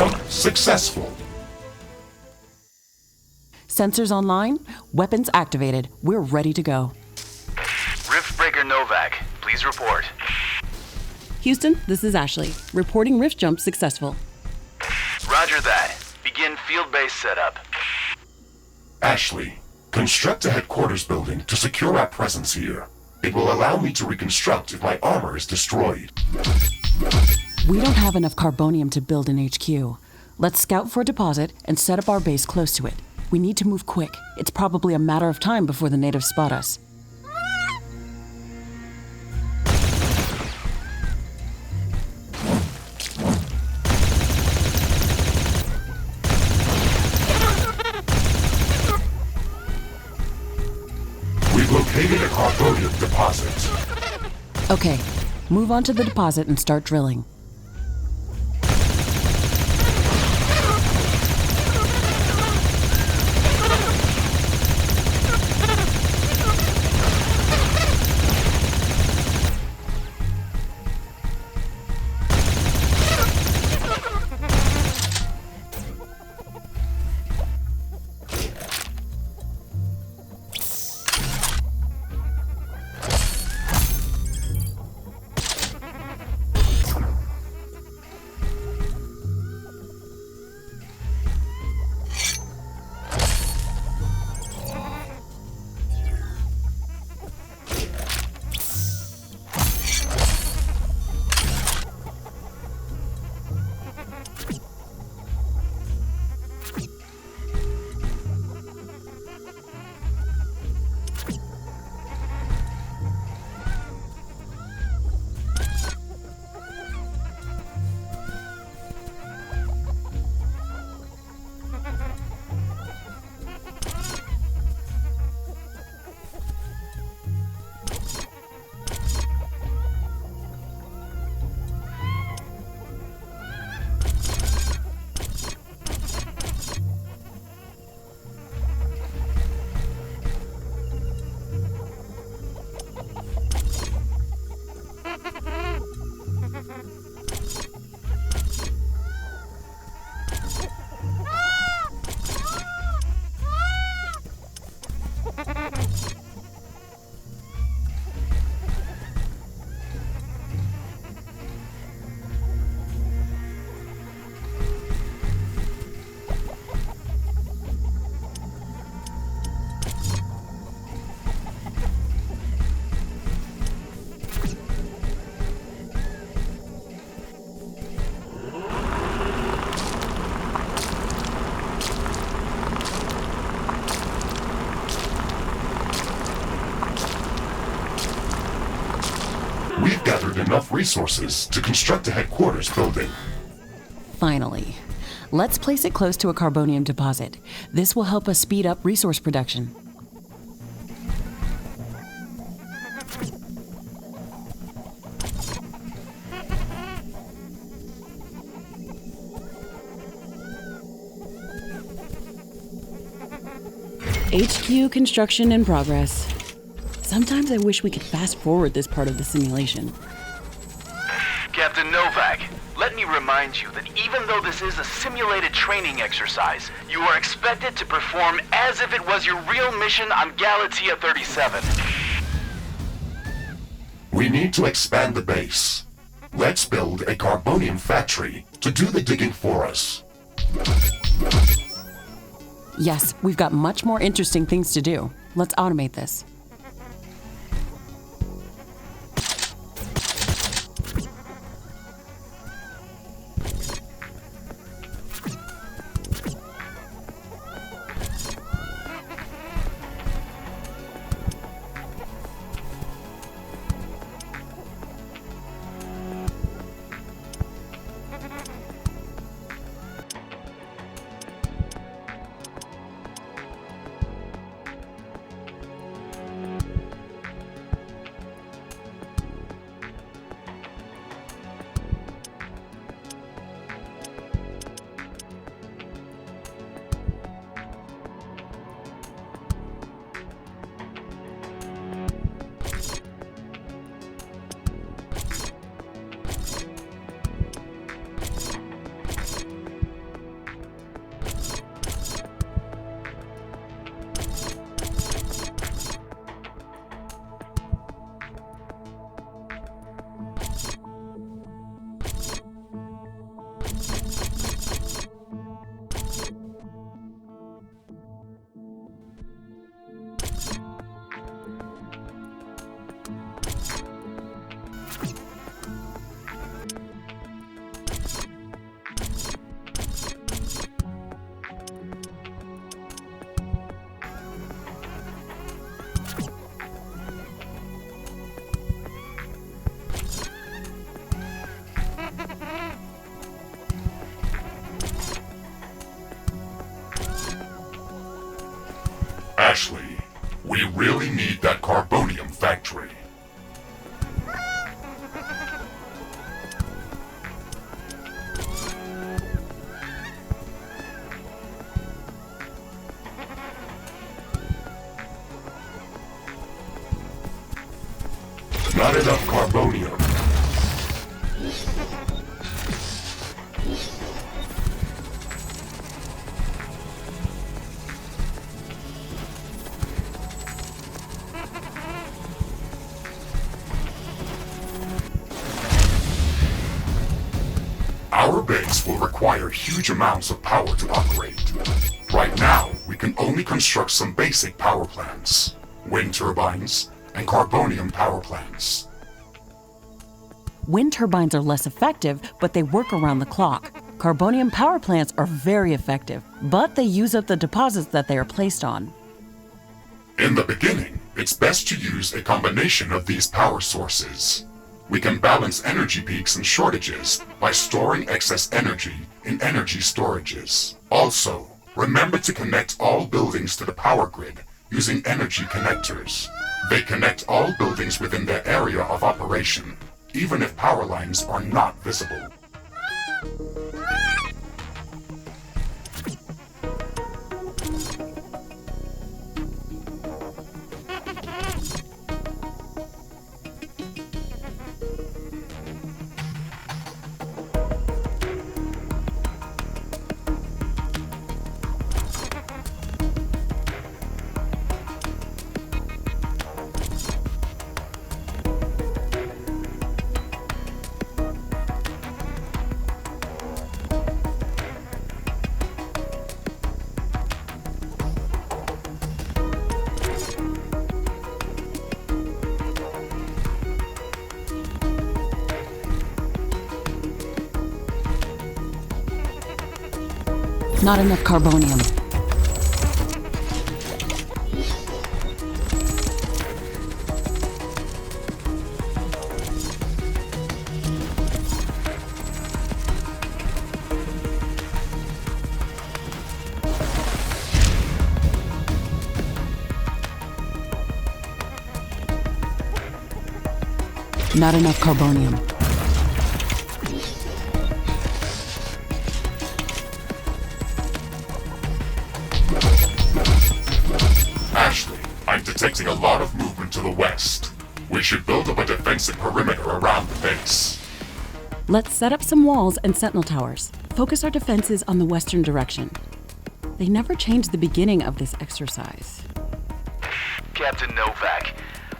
Jump successful. Sensors online, weapons activated. We're ready to go. Riftbreaker Novak, please report. Houston, this is Ashley. Reporting rift jump successful. Roger that. Begin field-based setup. Ashley, construct a headquarters building to secure our presence here. It will allow me to reconstruct if my armor is destroyed. We don't have enough carbonium to build an HQ. Let's scout for a deposit and set up our base close to it. We need to move quick. It's probably a matter of time before the natives spot us. We've located a carbonium deposit. Okay, move on to the deposit and start drilling. We've gathered enough resources to construct a headquarters building. Finally. Let's place it close to a carbonium deposit. This will help us speed up resource production. HQ construction in progress. Sometimes I wish we could fast forward this part of the simulation. Captain Novak, let me remind you that even though this is a simulated training exercise, you are expected to perform as if it was your real mission on Galatea 37. We need to expand the base. Let's build a carbonium factory to do the digging for us. Yes, we've got much more interesting things to do. Let's automate this. really need that carbonium factory. Not enough carbonium. Our base will require huge amounts of power to operate. Right now, we can only construct some basic power plants, wind turbines, and carbonium power plants. Wind turbines are less effective, but they work around the clock. Carbonium power plants are very effective, but they use up the deposits that they are placed on. In the beginning, it's best to use a combination of these power sources. We can balance energy peaks and shortages by storing excess energy in energy storages. Also, remember to connect all buildings to the power grid using energy connectors. They connect all buildings within their area of operation, even if power lines are not visible. Not enough carbonium. Not enough carbonium. Ashley, I'm detecting a lot of movement to the west. We should build up a defensive perimeter around the base. Let's set up some walls and sentinel towers. Focus our defenses on the western direction. They never changed the beginning of this exercise. Captain Novak,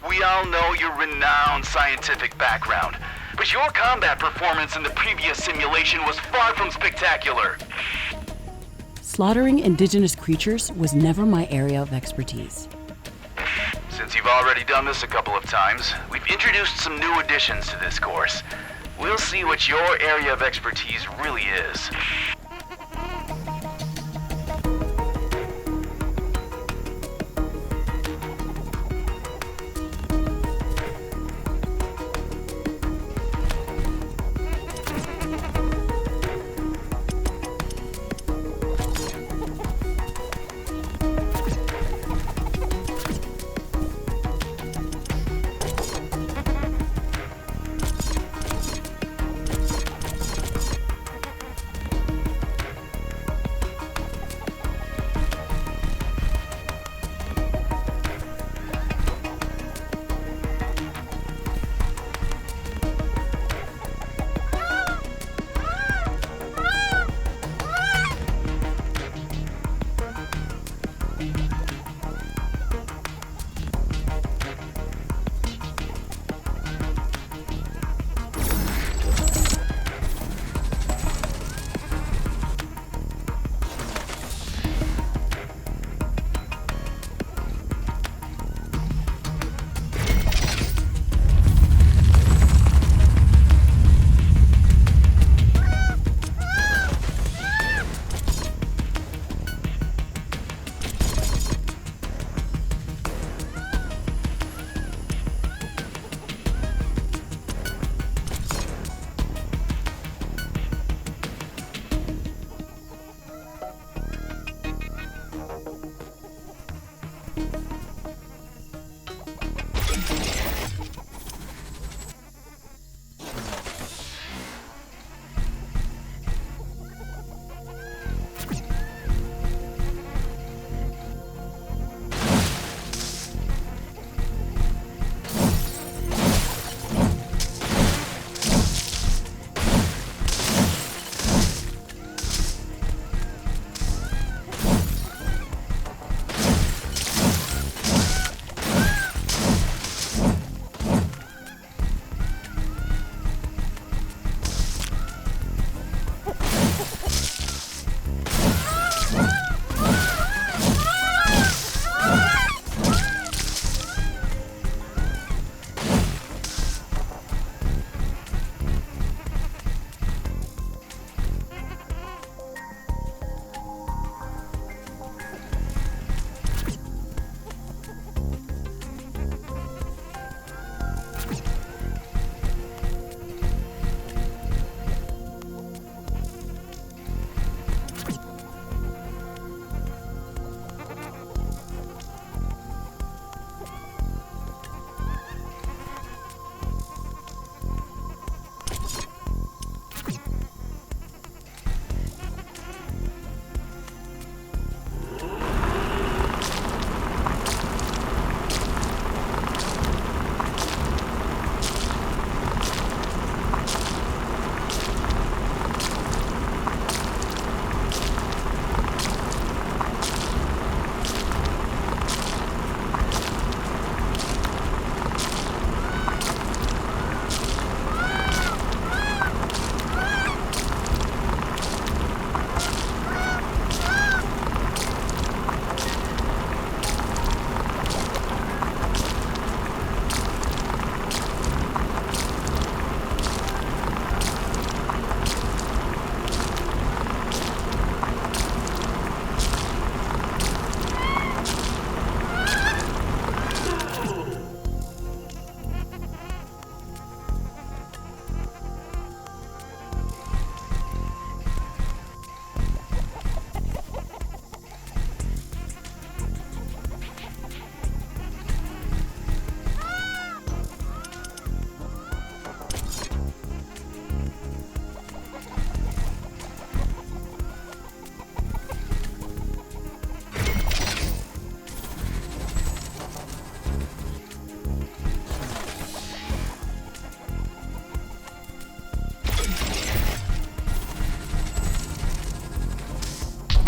we all know your renowned scientific background, but your combat performance in the previous simulation was far from spectacular. Slaughtering indigenous creatures was never my area of expertise. Since you've already done this a couple of times, we've introduced some new additions to this course. We'll see what your area of expertise really is.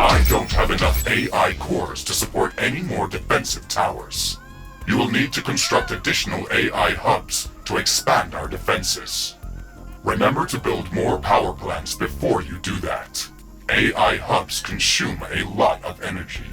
I don't have enough AI cores to support any more defensive towers. You will need to construct additional AI hubs to expand our defenses. Remember to build more power plants before you do that. AI hubs consume a lot of energy.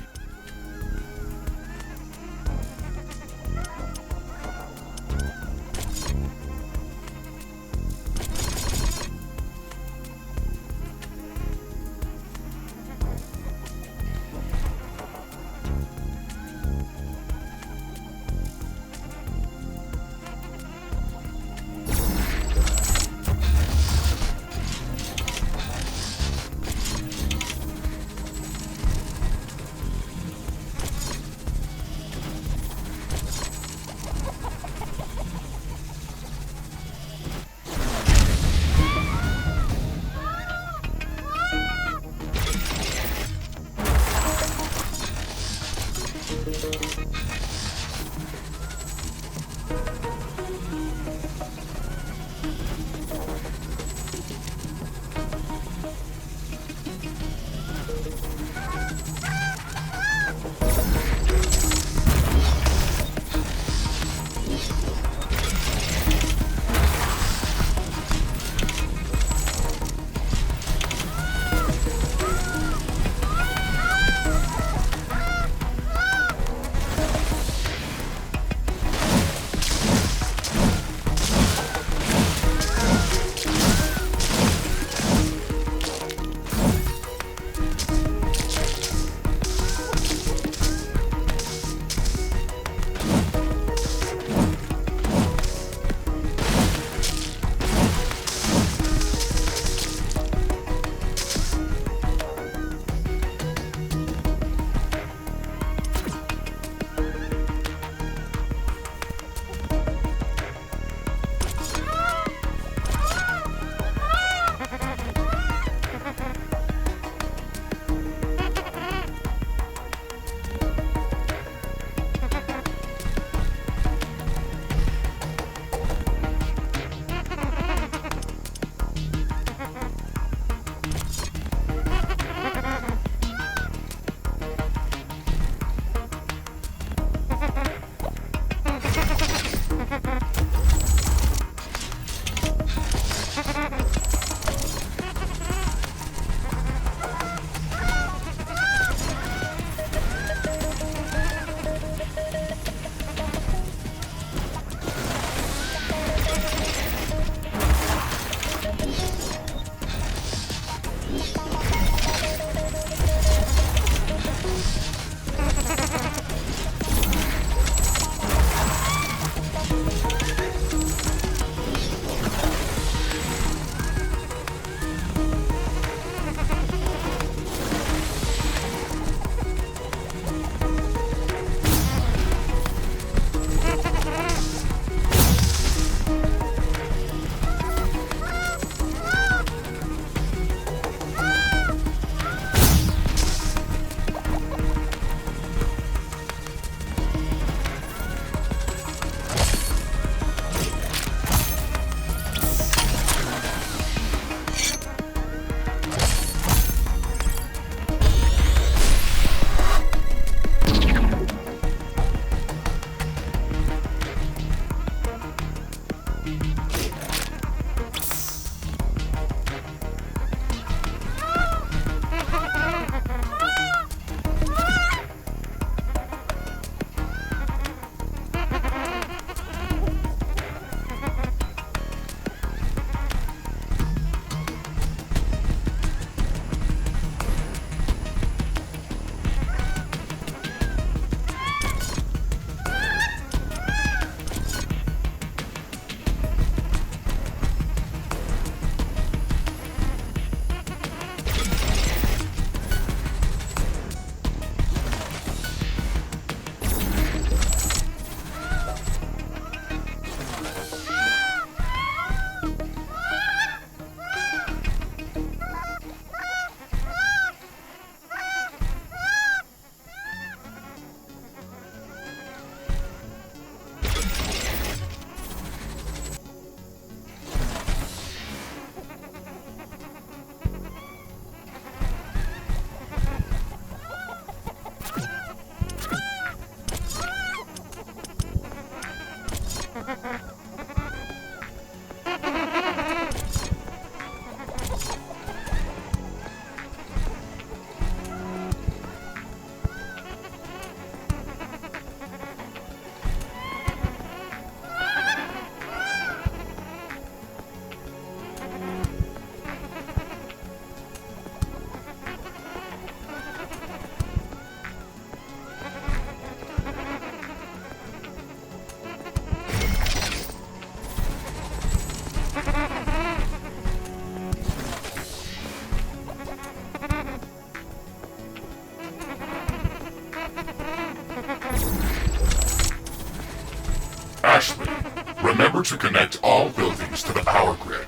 Remember to connect all buildings to the power grid.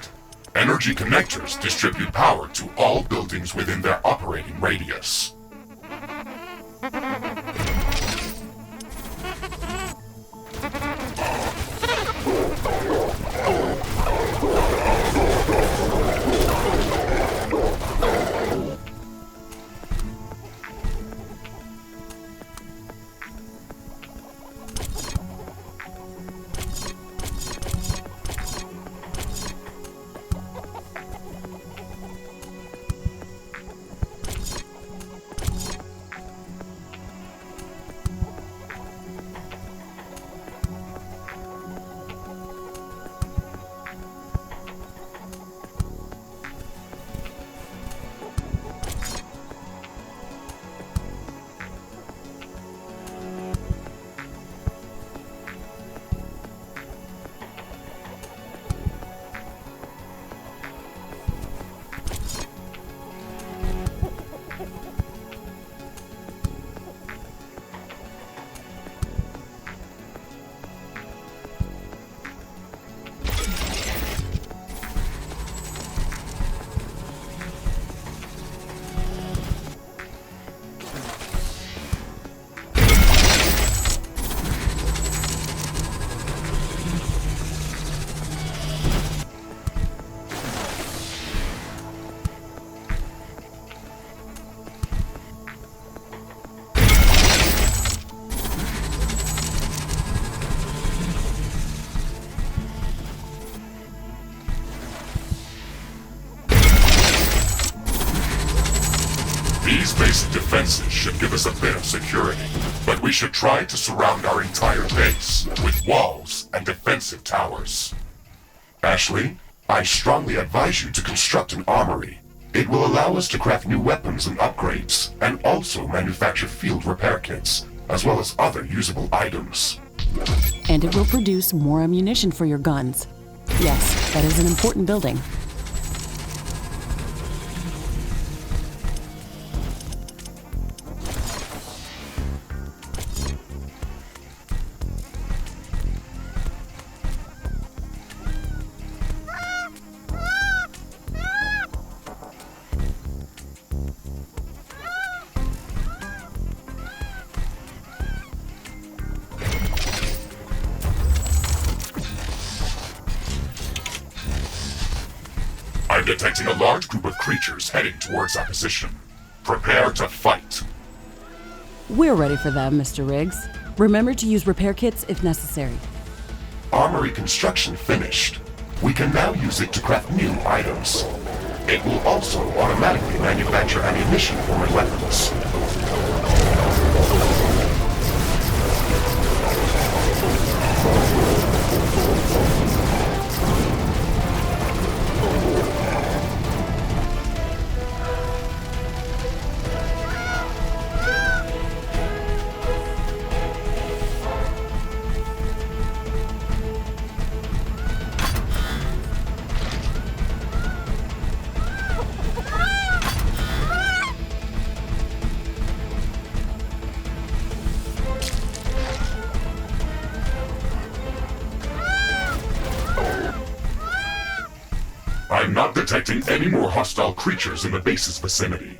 Energy connectors distribute power to all buildings within their operating radius. These basic defenses should give us a bit of security, but we should try to surround our entire base with walls and defensive towers. Ashley, I strongly advise you to construct an armory. It will allow us to craft new weapons and upgrades, and also manufacture field repair kits, as well as other usable items. And it will produce more ammunition for your guns. Yes, that is an important building. I'm detecting a large group of creatures heading towards our position. Prepare to fight. We're ready for them, Mr. Riggs. Remember to use repair kits if necessary. Armory construction finished. We can now use it to craft new items. It will also automatically manufacture ammunition for my weapons. I'm not detecting any more hostile creatures in the base's vicinity.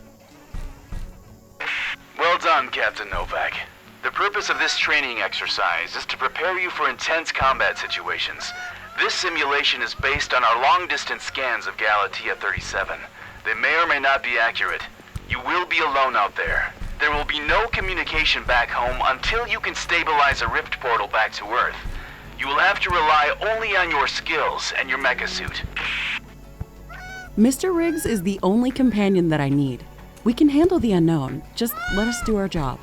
Well done, Captain Novak. The purpose of this training exercise is to prepare you for intense combat situations. This simulation is based on our long-distance scans of Galatea 37. They may or may not be accurate. You will be alone out there. There will be no communication back home until you can stabilize a rift portal back to Earth. You will have to rely only on your skills and your mecha suit. Mr. Riggs is the only companion that I need. We can handle the unknown. Just let us do our job.